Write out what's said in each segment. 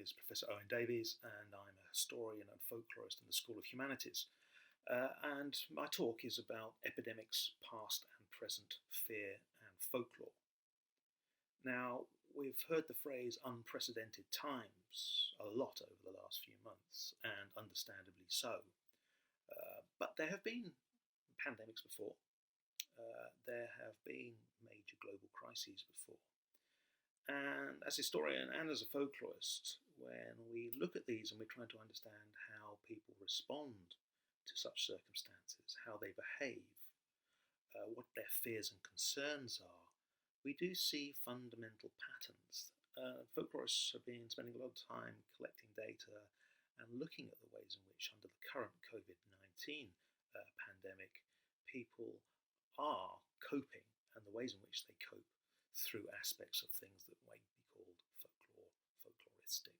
is Professor Owen Davis, and I'm a historian and folklorist in the School of Humanities. And my talk is about epidemics, past and present, fear and folklore. Now, we've heard the phrase unprecedented times a lot over the last few months, and understandably so. But there have been pandemics before. There have been major global crises before. And as a historian and as a folklorist, when we look at these and we're trying to understand how people respond to such circumstances, how they behave, what their fears and concerns are, we do see fundamental patterns. Folklorists have been spending a lot of time collecting data and looking at the ways in which, under the current COVID-19 pandemic, people are coping and the ways in which they cope through aspects of things that might be called folkloristic.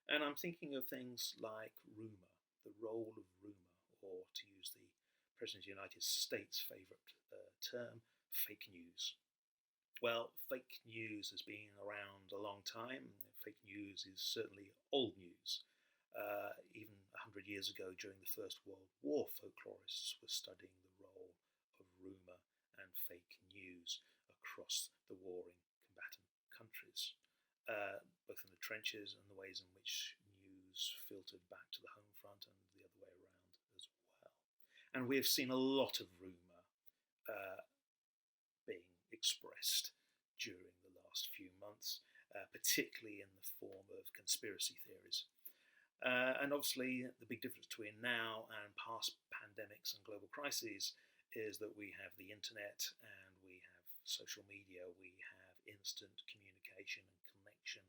And I'm thinking of things like rumour, the role of rumour, or to use the President of the United States' favourite term, fake news. Well, fake news has been around a long time. Fake news is certainly old news. Even 100 years ago, during the First World War, folklorists were studying the role of rumour and fake news across the warring combatant countries, both in the trenches and the ways in which news filtered back to the home front and the other way around as well. And we have seen a lot of rumour being expressed during the last few months, particularly in the form of conspiracy theories. And obviously, the big difference between now and past pandemics and global crises is that we have the internet and we have social media, we have instant communication and connection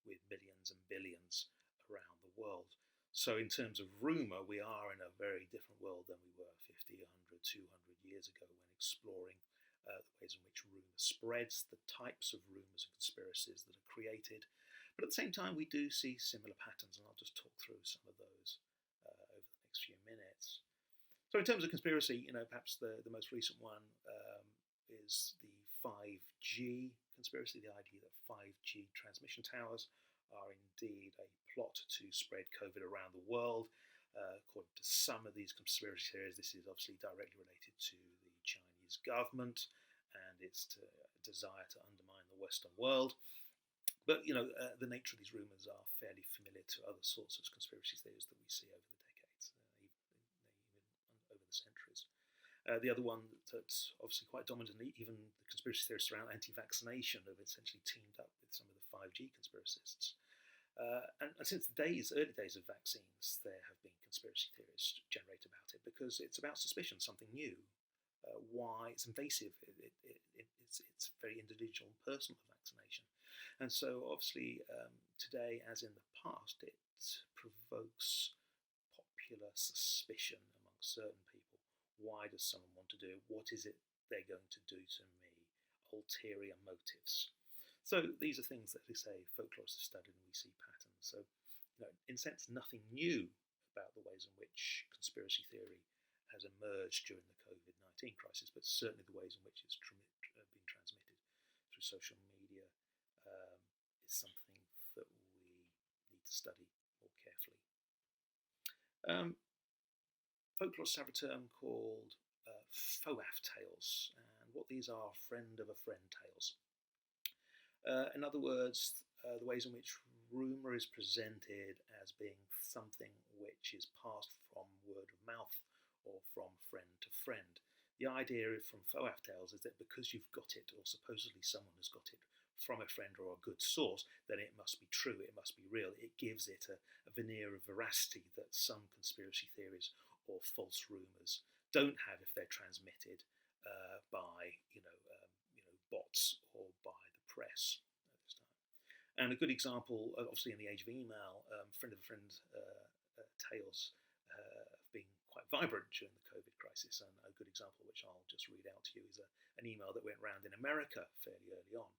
with millions and billions around the world. So in terms of rumour, we are in a very different world than we were 50, 100, 200 years ago when exploring the ways in which rumour spreads, the types of rumours and conspiracies that are created. But at the same time, we do see similar patterns, and I'll just talk through some of those over the next few minutes. So in terms of conspiracy, perhaps the most recent one is the 5G conspiracy, the idea that 5G transmission towers are indeed a plot to spread COVID around the world. According to some of these conspiracy theories, this is obviously directly related to the Chinese government and its desire to undermine the Western world. But, the nature of these rumours are fairly familiar to other sorts of conspiracy theories that we see over the decades, even over the centuries. The other one that's obviously quite dominant, even the conspiracy theorists around anti-vaccination have essentially teamed up with some of the 5G conspiracists. And since the early days of vaccines, there have been conspiracy theories generated about it because it's about suspicion, something new. Why it's invasive, it's very individual and personal, the vaccination. And so obviously today, as in the past, it provokes popular suspicion among certain people. Why does someone want to do it? What is it they're going to do to me? Ulterior motives. So these are things that, we say, folklorists have studied and we see patterns. So, in a sense, nothing new about the ways in which conspiracy theory has emerged during the COVID-19 crisis, but certainly the ways in which it's been transmitted through social media is something that we need to study more carefully. Folklorists have a term called FOAF tales, and what these are friend of a friend tales. In other words, the ways in which rumour is presented as being something which is passed from word of mouth or from friend to friend. The idea from FOAF tales is that because you've got it, or supposedly someone has got it from a friend or a good source, then it must be true, it must be real. It gives it a veneer of veracity that some conspiracy theories or false rumours don't have if they're transmitted by bots or by the press at this time. And a good example, obviously in the age of email, friend of a friend tales have been quite vibrant during the COVID crisis. And a good example, which I'll just read out to you, is an email that went around in America fairly early on.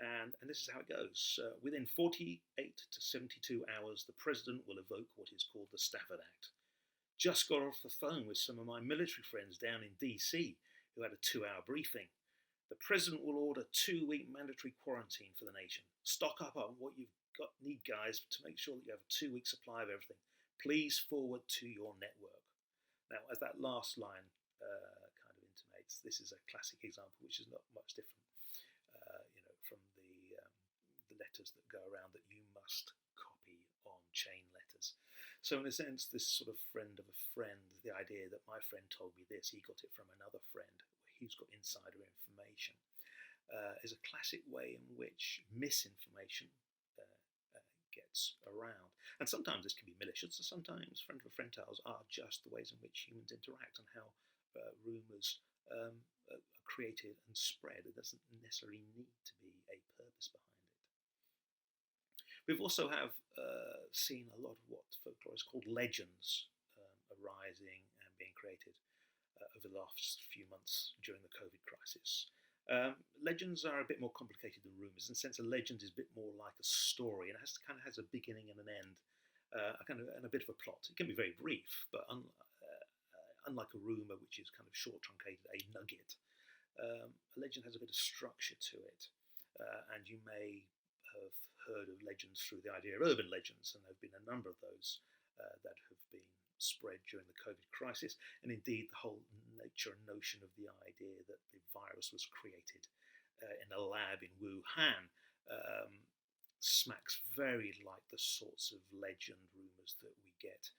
And this is how it goes. Within 48 to 72 hours, the president will evoke what is called the Stafford Act. Just got off the phone with some of my military friends down in DC who had a 2-hour briefing. The president will order 2-week mandatory quarantine for the nation. Stock up on what you've need guys to make sure that you have a 2-week supply of everything. Please forward to your network. Now, as that last line kind of intimates, this is a classic example, which is not much different, from the letters that go around that you must copy on chain letters. So in a sense, this sort of friend of a friend, the idea that my friend told me this, he got it from another friend, he's got insider information, is a classic way in which misinformation gets around. And sometimes this can be malicious, and sometimes friend of a friend tales are just the ways in which humans interact and how rumours are created and spread. It doesn't necessarily need to be a purpose behind it. We've also seen a lot of what folklore is called legends arising and being created over the last few months during the COVID crisis. Legends are a bit more complicated than rumours. In the sense, a legend is a bit more like a story, and it kind of has a beginning and an end, and a bit of a plot. It can be very brief, but unlike a rumour, which is kind of short, truncated, a nugget, a legend has a bit of structure to it, and you may have heard of legends through the idea of urban legends, and there have been a number of those that have been spread during the COVID crisis, and indeed the whole nature and notion of the idea that the virus was created in a lab in Wuhan smacks very like the sorts of legend rumours that we get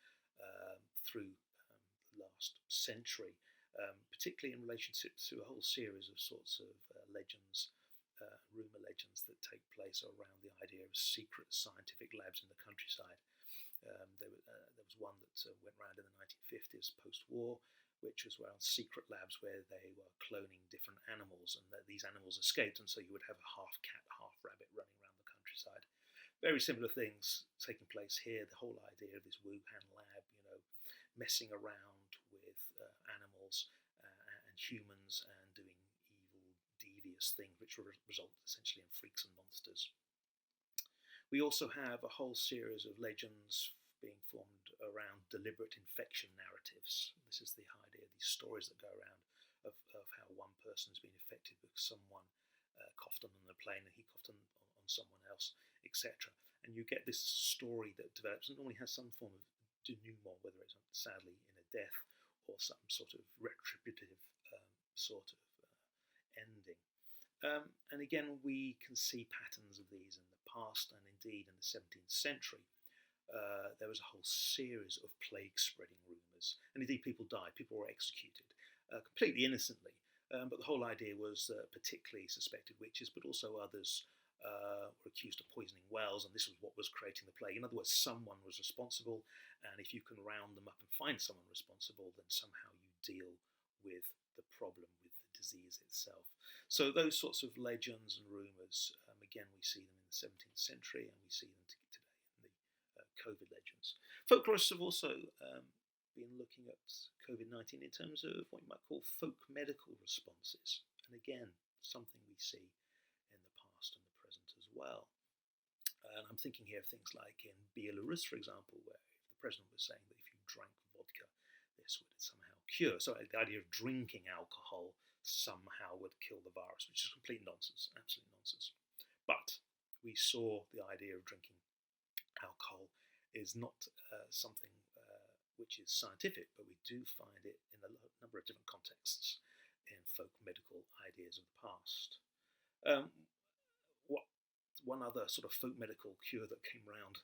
through the last century, particularly in relationship to a whole series of sorts of legends, rumour legends that take place around the idea of secret scientific labs in the countryside. There was one that went around in the 1950s, post-war, which was around secret labs where they were cloning different animals, and that these animals escaped, and so you would have a half cat, half rabbit running around the countryside. Very similar things taking place here. The whole idea of this Wuhan lab, messing around with animals and humans and doing evil, devious things, which result essentially in freaks and monsters. We also have a whole series of legends being formed around deliberate infection narratives. This is the idea, these stories that go around of how one person has been infected because someone coughed on them on a plane and he coughed on someone else, etc. And you get this story that develops and normally has some form of denouement, whether it's sadly in a death or some sort of retributive ending. And again, we can see patterns of these in the past, and indeed in the 17th century. There was a whole series of plague-spreading rumours, and indeed people died, people were executed, completely innocently. But the whole idea was particularly suspected witches, but also others were accused of poisoning wells, and this was what was creating the plague. In other words, someone was responsible, and if you can round them up and find someone responsible, then somehow you deal with the problem, with the disease itself. So those sorts of legends and rumours, again, we see them in the 17th century, and we see them today in the COVID legends. Folklorists have also been looking at COVID-19 in terms of what you might call folk medical responses, and again, something we see in the past and the present as well. And I'm thinking here of things like in Belarus, for example, where the president was saying that if you drank vodka, this would somehow cure. So the idea of drinking alcohol somehow would kill the virus, which is complete nonsense, absolute nonsense. But we saw the idea of drinking alcohol is not something which is scientific, but we do find it in a number of different contexts in folk medical ideas of the past. One other sort of folk medical cure that came around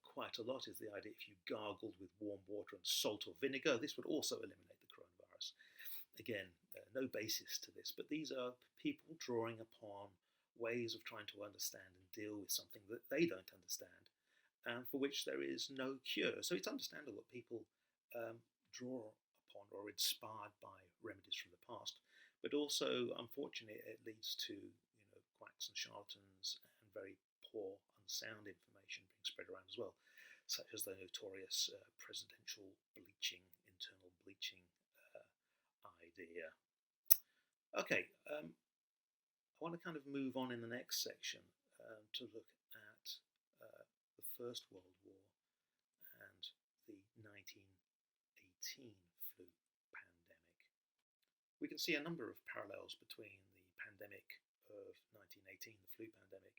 quite a lot is the idea if you gargled with warm water and salt or vinegar, this would also eliminate the coronavirus. Again, no basis to this, but these are people drawing upon ways of trying to understand and deal with something that they don't understand, and for which there is no cure. So it's understandable that people draw upon or are inspired by remedies from the past, but also, unfortunately, it leads to quacks and charlatans and very poor, unsound information being spread around as well, such as the notorious presidential bleaching, internal bleaching idea. Okay, I want to kind of move on in the next section to look at the First World War and the 1918 flu pandemic. We can see a number of parallels between the pandemic of 1918, the flu pandemic,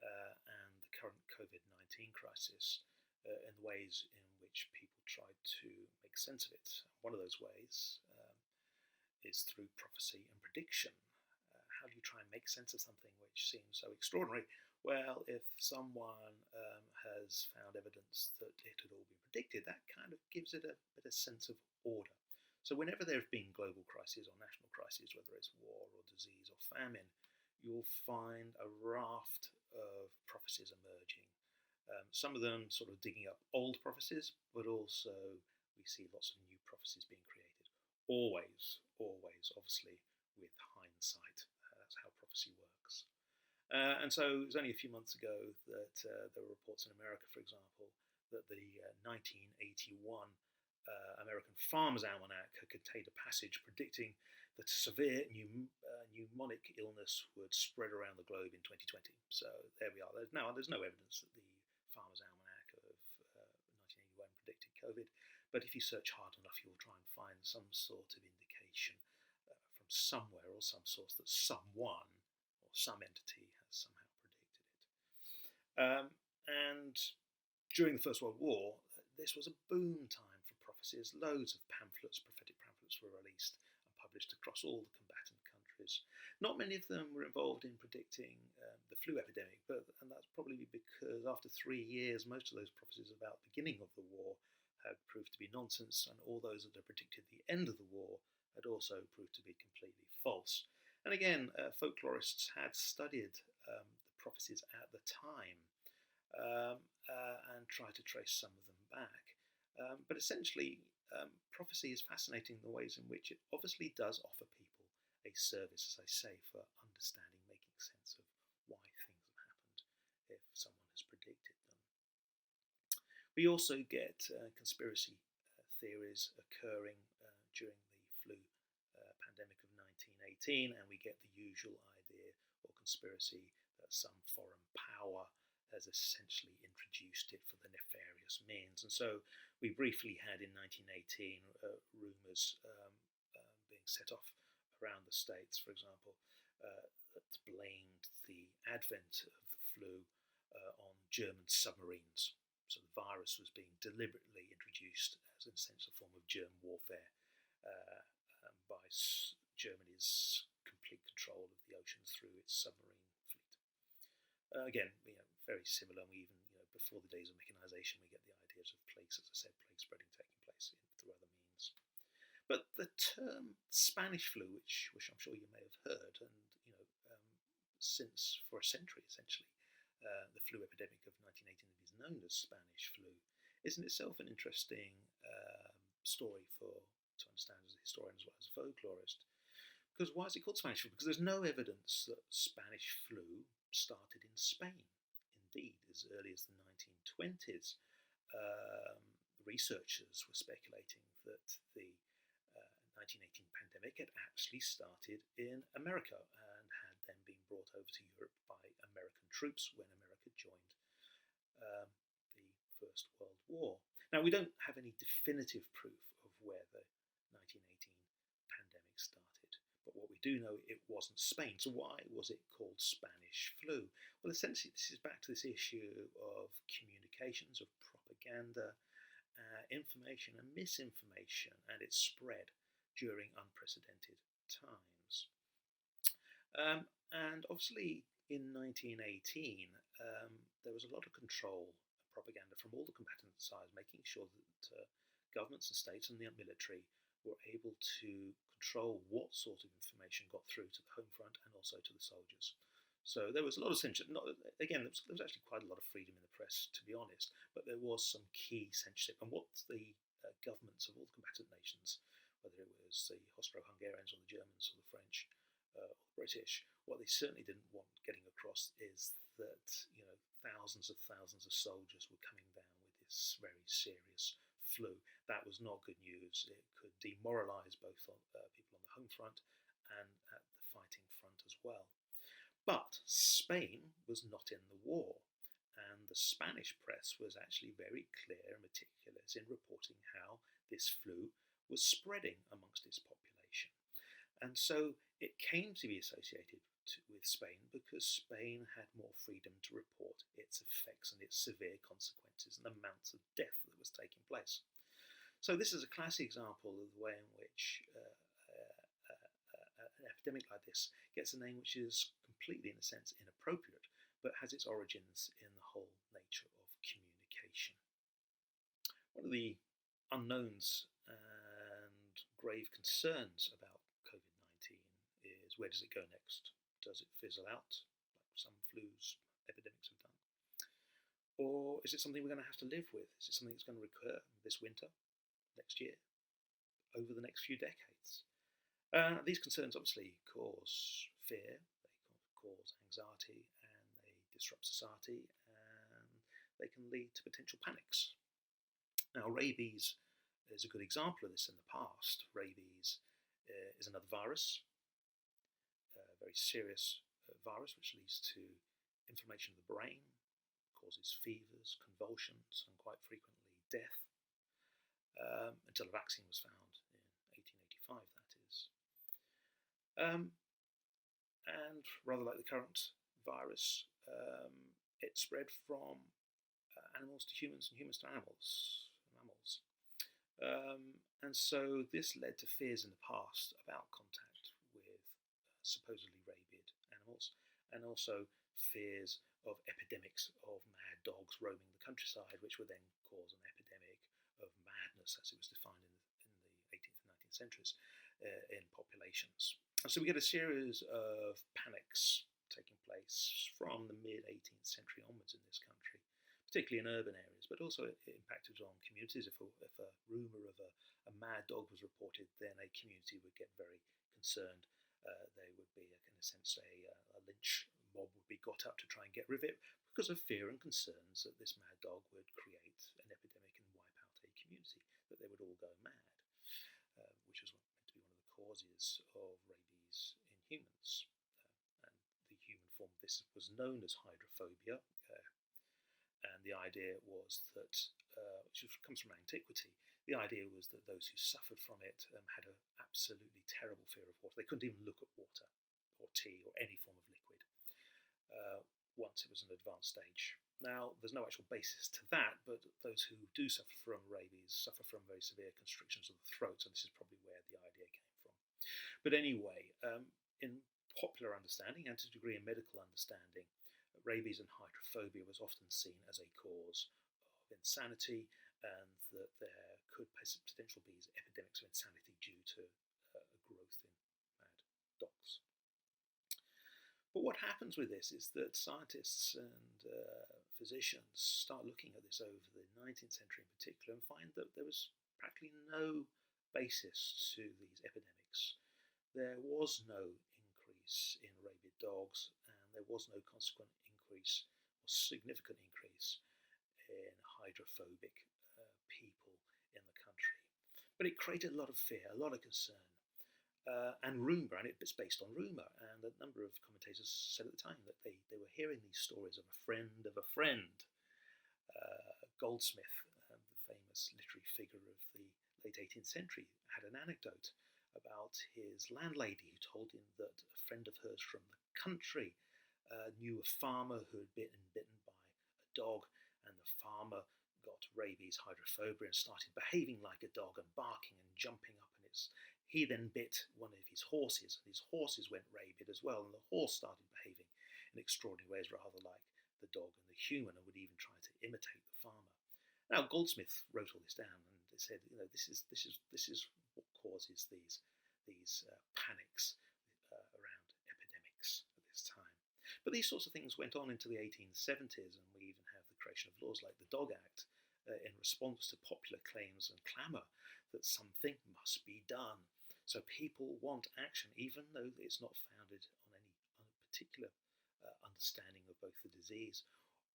and the current COVID-19 crisis in the ways in which people tried to make sense of it. One of those ways is through prophecy and prediction. How do you try and make sense of something which seems so extraordinary? Well, if someone has found evidence that it had all been predicted, that kind of gives it a sense of order. So whenever there have been global crises or national crises, whether it's war or disease or famine, you'll find a raft of prophecies emerging. Some of them sort of digging up old prophecies, but also we see lots of new prophecies being created. Always, obviously, with hindsight. That's how prophecy works. And so it was only a few months ago that there were reports in America, for example, that the 1981 American Farmer's Almanac had contained a passage predicting that a severe pneumonic illness would spread around the globe in 2020. So there we are. There's no evidence that the Farmer's Almanac of 1981 predicted COVID, but if you search hard enough, you'll try and find some sort of indication from somewhere or some source that someone or some entity has somehow predicted it. And during the First World War, this was a boom time for prophecies. Loads of pamphlets, prophetic pamphlets, were released and published across all the combatant countries. Not many of them were involved in predicting the flu epidemic, and that's probably because after 3 years, most of those prophecies about the beginning of the war had proved to be nonsense, and all those that had predicted the end of the war had also proved to be completely false. And again, folklorists had studied the prophecies at the time and tried to trace some of them back. But essentially, prophecy is fascinating in the ways in which it obviously does offer people a service, as I say, for understanding, making sense of why things have happened if someone has predicted them. We also get conspiracy theories occurring during the flu pandemic of 1918, and we get the usual idea or conspiracy that some foreign power has essentially introduced it for the nefarious means. And so we briefly had in 1918 rumours being set off around the States, for example, that blamed the advent of the flu on German submarines. So the virus was being deliberately introduced as an essential form of germ warfare by Germany's complete control of the oceans through its submarine fleet. Again, very similar. We even, before the days of mechanisation, we get the ideas of plagues, as I said, plague spreading taking place through other means. But the term Spanish flu, which I'm sure you may have heard, and since for a century essentially, the flu epidemic of 1918 is known as Spanish flu, is in itself an interesting story to understand as a historian as well as a folklorist. Because why is it called Spanish flu? Because there's no evidence that Spanish flu started in Spain. Indeed, as early as the 1920s, researchers were speculating that the 1918 pandemic had actually started in America and had then been brought over to Europe by American troops when America joined the First World War. Now, we don't have any definitive proof of where the 1918 pandemic started, but what we do know, it wasn't Spain. So why was it called Spanish flu? Well, essentially, this is back to this issue of communications, of propaganda, information and misinformation, and its spread during unprecedented times. And obviously, in 1918, there was a lot of control and propaganda from all the combatant sides, making sure that governments and states and the military were able to control what sort of information got through to the home front and also to the soldiers. So there was a lot of censorship. Again, there was actually quite a lot of freedom in the press, to be honest, but there was some key censorship. And what the governments of all the combatant nations, whether it was the Austro-Hungarians or the Germans or the French or the British, what they certainly didn't want getting across is that thousands of soldiers were coming down with this very serious flu. That was not good news. It could demoralise both people on the home front and at the fighting front as well. But Spain was not in the war, and the Spanish press was actually very clear and meticulous in reporting how this flu was spreading amongst its population. And so it came to be associated with Spain because Spain had more freedom to report its effects and its severe consequences and the amounts of death that was taking place. So this is a classic example of the way in which an epidemic like this gets a name which is completely, in a sense, inappropriate, but has its origins in the whole nature of communication. One of the unknowns and grave concerns about COVID-19 is, where does it go next? Does it fizzle out, like some flus epidemics have done? Or is it something we're going to have to live with? Is it something that's going to recur this winter, next year, over the next few decades? These concerns obviously cause fear, they cause anxiety, and they disrupt society, and they can lead to potential panics. Now, rabies is a good example of this in the past. Rabies is another virus, a very serious virus which leads to inflammation of the brain, causes fevers, convulsions, and quite frequently death, until a vaccine was found in 1885, that is. And rather like the current virus, it spread from animals to humans and humans to mammals. And so this led to fears in the past about contact with supposedly rabid animals, and also fears of epidemics of mad dogs roaming the countryside, which would then cause an epidemic of madness, as it was defined in the 18th and 19th centuries, in populations. And so we get a series of panics taking place from the mid-18th century onwards in this country, particularly in urban areas, but also it impacted on communities. If a rumour of a mad dog was reported, then a community would get very concerned. There would be, in a sense, a lynch mob would be got up to try and get rid of it because of fear and concerns that this mad dog would create an epidemic and wipe out a community, that they would all go mad, which was meant to be one of the causes of rabies in humans. And the human form of this was known as hydrophobia. And the idea was that, which comes from antiquity, the idea was that those who suffered from it had an absolutely terrible fear of water. They couldn't even look at water or tea or any form of liquid once it was an advanced stage. Now, there's no actual basis to that, but those who do suffer from rabies suffer from very severe constrictions of the throat, so this is probably where the idea came from. But anyway, in popular understanding and to a degree in medical understanding, rabies and hydrophobia was often seen as a cause of insanity, and that there could potentially be epidemics of insanity due to a growth in mad dogs. But what happens with this is that scientists and physicians start looking at this over the 19th century in particular and find that there was practically no basis to these epidemics. There was no increase in rabid dogs, and there was no consequent increase or significant increase in hydrophobic people in the country. But it created a lot of fear, a lot of concern, and rumour, and it's based on rumour. And a number of commentators said at the time that they were hearing these stories of a friend of a friend. Goldsmith, the famous literary figure of the late 18th century, had an anecdote about his landlady who told him that a friend of hers from the country knew a farmer who had been bitten by a dog, and the farmer got rabies, hydrophobia, and started behaving like a dog and barking and jumping up. And he then bit one of his horses, and his horses went rabid as well, and the horse started behaving in extraordinary ways, rather like the dog and the human, and would even try to imitate the farmer. Now, Goldsmith wrote all this down, and they said, this is what causes these panics around epidemics at this time. But these sorts of things went on into the 1870s, and we even have the creation of laws like the Dog Act in response to popular claims and clamour that something must be done. So people want action, even though it's not founded on any particular understanding of both the disease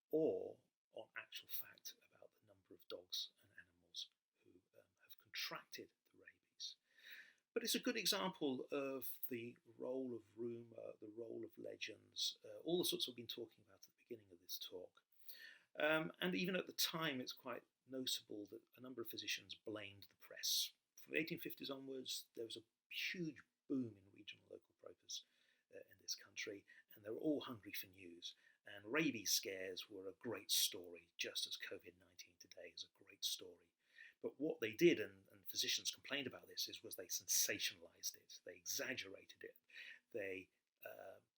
or on actual fact about the number of dogs and animals who have contracted the rabies. But it's a good example of the role of rumour, the role of legends, all the sorts we've been talking about at the beginning of this talk. And even at the time, it's quite noticeable that a number of physicians blamed the press. From the 1850s onwards, there was a huge boom in regional local papers in this country, and they were all hungry for news. And rabies scares were a great story, just as COVID-19 today is a great story. But what they did, and physicians complained about this, was they sensationalized it, they exaggerated it, they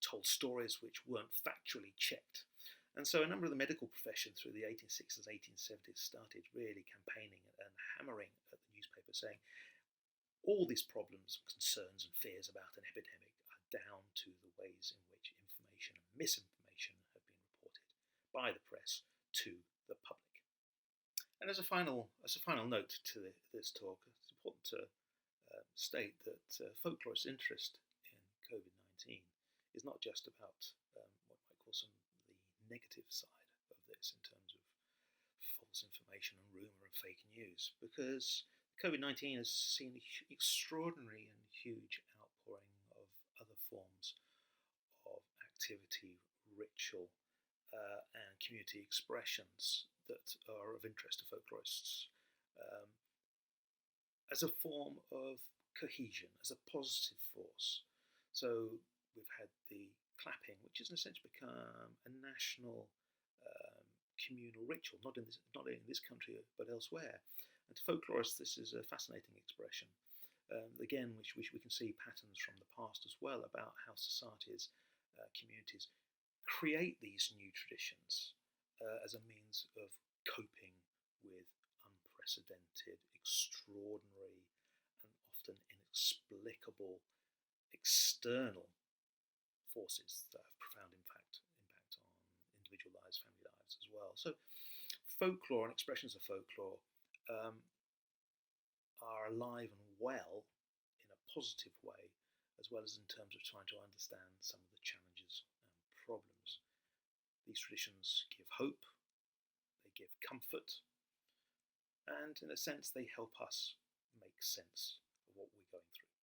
told stories which weren't factually checked. And so a number of the medical profession through the 1860s, 1870s started really campaigning and hammering at the newspaper, saying all these problems, concerns and fears about an epidemic are down to the ways in which information and misinformation have been reported by the press to the public. And as a final note to this talk, it's important to state that folklorist interest in COVID-19 is not just about what might call some of the negative side of this in terms of false information and rumour and fake news, because COVID-19 has seen an extraordinary and huge outpouring of other forms of activity, ritual, and community expressions that are of interest to folklorists, as a form of cohesion, as a positive force. So we've had the clapping, which has in a sense become a national communal ritual, not in this country but elsewhere. And to folklorists, this is a fascinating expression. Again, which we can see patterns from the past as well about how societies, communities create these new traditions as a means of coping with unprecedented, extraordinary, and often inexplicable external forces that have profound impact on individual lives, family lives as well. So folklore and expressions of folklore are alive and well in a positive way, as well as in terms of trying to understand some of the challenges and problems. These traditions give hope, they give comfort, and in a sense they help us make sense of what we're going through.